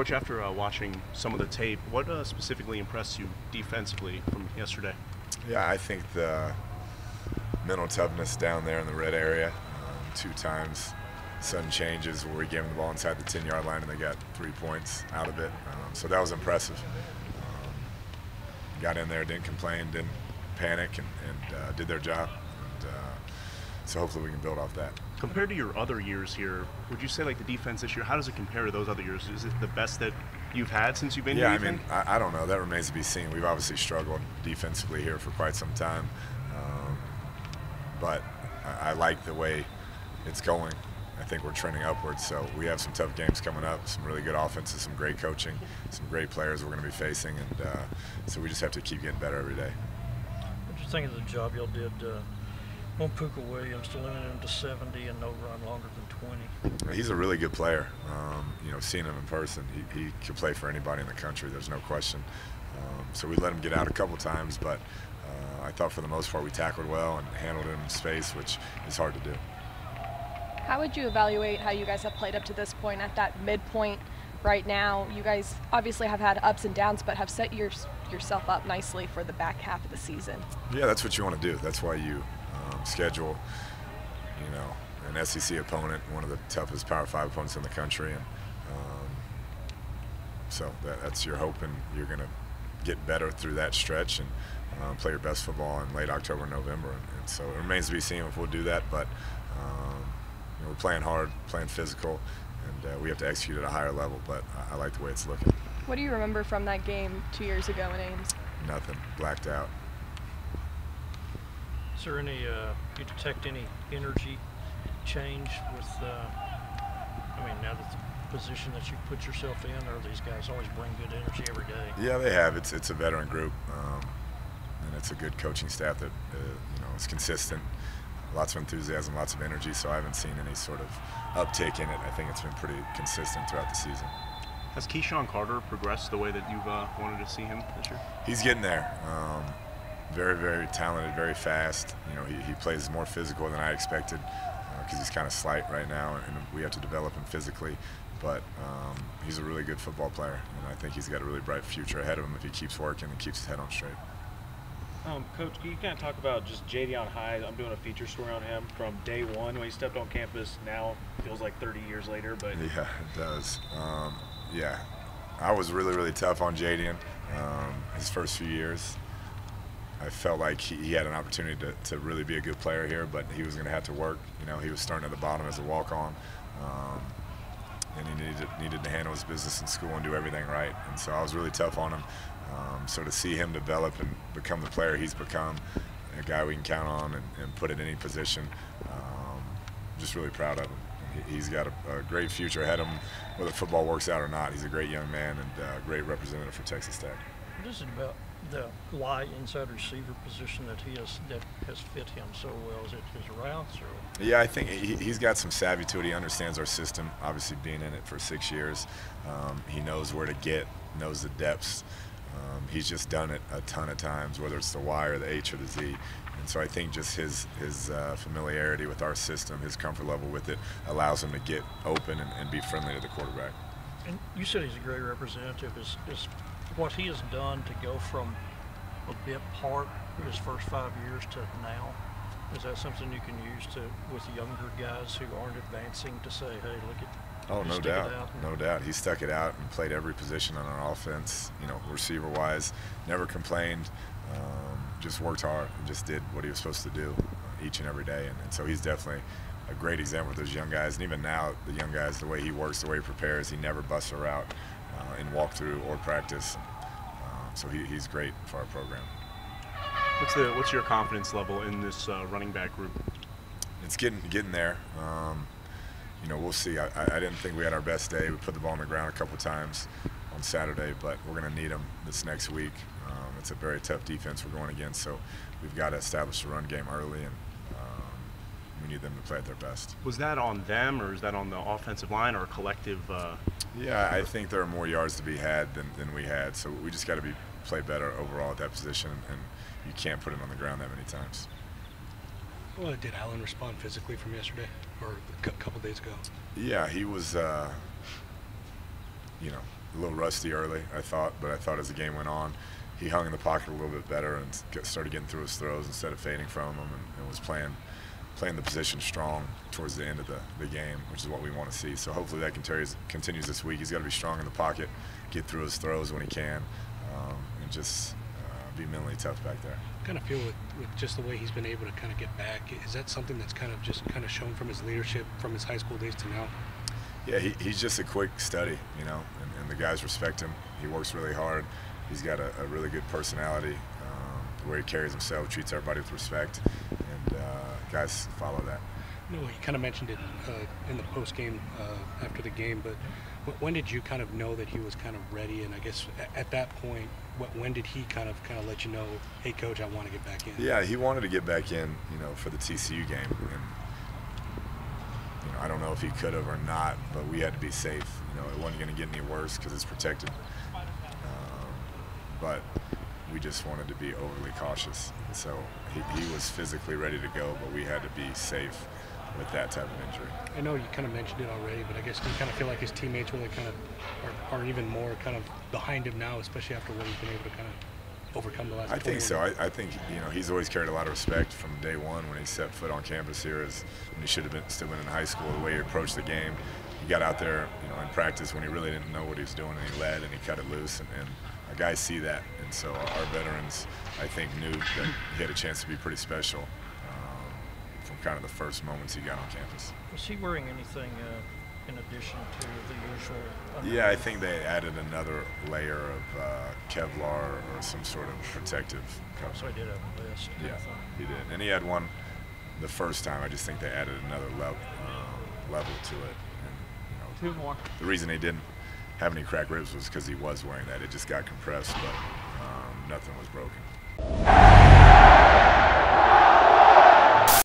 Coach, after watching some of the tape, what specifically impressed you defensively from yesterday? Yeah, I think the mental toughness down there in the red area, 2 times sudden changes where we gave them the ball inside the 10-yard line and they got 3 points out of it. So that was impressive. Got in there, didn't complain, didn't panic, and did their job. And, so hopefully we can build off that. Compared to your other years here, would you say like the defense this year, how does it compare to those other years? Is it the best that you've had since you've been here? Yeah, I mean, I don't know. That remains to be seen. We've obviously struggled defensively here for quite some time. But I like the way it's going. I think we're trending upwards, so we have some tough games coming up, some really good offenses, some great coaching, some great players we're going to be facing, and so we just have to keep getting better every day. What do you think of the job y'all did on Puka Williams to limit him to 70 and no run longer than 20? He's a really good player. You know, seeing him in person, he could play for anybody in the country, there's no question. So we let him get out a couple times, but I thought for the most part we tackled well and handled him in space, which is hard to do. How would you evaluate how you guys have played up to this point at that midpoint right now? You guys obviously have had ups and downs, but have set yourself up nicely for the back half of the season. Yeah, that's what you want to do. That's why you schedule, you know, an SEC opponent, one of the toughest Power 5 opponents in the country, and so that's your hope, and you're going to get better through that stretch and play your best football in late October and November. And so it remains to be seen if we'll do that, but you know, we're playing hard, playing physical, and we have to execute at a higher level, but I like the way it's looking. What do you remember from that game 2 years ago in Ames? Nothing. Blacked out. Is there any, you detect any energy change with, I mean, now that the position that you put yourself in, or these guys always bring good energy every day? Yeah, they have. It's a veteran group, and it's a good coaching staff that, you know, is consistent. Lots of enthusiasm, lots of energy, so I haven't seen any sort of uptick in it. I think it's been pretty consistent throughout the season. Has Keyshawn Carter progressed the way that you've wanted to see him this year? He's getting there. Very, very talented, very fast. You know, he plays more physical than I expected because he's kind of slight right now, and we have to develop him physically. But he's a really good football player, and I think he's got a really bright future ahead of him if he keeps working and keeps his head on straight. Coach, can you kind of talk about just Jadion Hyde? I'm doing a feature story on him from day one when he stepped on campus. Now feels like 30 years later, but yeah, it does. Yeah, I was really, really tough on Jadion his first few years. I felt like he had an opportunity to really be a good player here, but he was going to have to work. You know, he was starting at the bottom as a walk-on, and he needed to handle his business in school and do everything right. And so I was really tough on him. So to see him develop and become the player he's become, a guy we can count on and put in any position, just really proud of him. He's got a great future ahead of him, whether football works out or not. He's a great young man and a great representative for Texas Tech. What is it about the wide inside receiver position that has fit him so well? Is it his routes? Or? Yeah, I think he's got some savvy to it. He understands our system, obviously being in it for 6 years. He knows where to get, knows the depths. He's just done it a ton of times, whether it's the Y or the H or the Z. And so I think just his familiarity with our system, his comfort level with it, allows him to get open and be friendly to the quarterback. And you said he's a great representative. Is what he has done to go from a bit part his first 5 years to now, is that something you can use with younger guys who aren't advancing to say, hey, look at? Oh, no doubt, no doubt. He stuck it out and played every position on our offense, you know, receiver-wise, never complained, just worked hard and just did what he was supposed to do each and every day. And so he's definitely a great example of those young guys. And even now, the young guys, the way he works, the way he prepares, he never busts a route in walkthrough or practice. So he's great for our program. What's your confidence level in this running back group? It's getting there. You know, we'll see. I didn't think we had our best day. We put the ball on the ground a couple times on Saturday, but we're going to need them this next week. It's a very tough defense we're going against, so we've got to establish the run game early, and we need them to play at their best. Was that on them, or is that on the offensive line, or a collective? Yeah, I think there are more yards to be had than we had, so we just got to play better overall at that position, and you can't put it on the ground that many times. Well, did Allen respond physically from yesterday or a couple days ago? Yeah, he was, you know, a little rusty early, I thought, but I thought as the game went on, he hung in the pocket a little bit better and started getting through his throws instead of fading from them, and was playing the position strong towards the end of the game, which is what we want to see. So hopefully that continues this week. He's got to be strong in the pocket, get through his throws when he can, and just be mentally tough back there. I kind of feel with just the way he's been able to kind of get back, is that something that's kind of shown from his leadership from his high school days to now? Yeah, he's just a quick study, you know, and the guys respect him. He works really hard. He's got a really good personality, the way he carries himself, treats everybody with respect, and guys follow that. You know, you kind of mentioned it in the post game after the game, but when did you kind of know that he was kind of ready? And I guess at that point, when did he kind of let you know, hey, coach, I want to get back in? Yeah, he wanted to get back in, you know, for the TCU game, and you know, I don't know if he could have or not, but we had to be safe. You know, it wasn't going to get any worse because it's protected. But we just wanted to be overly cautious. So he was physically ready to go, but we had to be safe with that type of injury. I know you kind of mentioned it already, but I guess do you kind of feel like his teammates really kind of are even more kind of behind him now, especially after what he's been able to kind of overcome the last 20 I think years? so. I think, you know, he's always carried a lot of respect from day one when he set foot on campus here, when he should have still been in high school, the way he approached the game. He got out there, you know, in practice when he really didn't know what he was doing, and he led and he cut it loose, and guys see that, and so our veterans, I think, knew that he had a chance to be pretty special from kind of the first moments he got on campus. Was he wearing anything in addition to the usual? Yeah, I think they added another layer of Kevlar or some sort of protective cover. So he did have a vest. Yeah, he did, and he had one the first time. I just think they added another level to it. And, you know, 2 more. The reason they didn't have any cracked ribs was because he was wearing that. It just got compressed, but nothing was broken.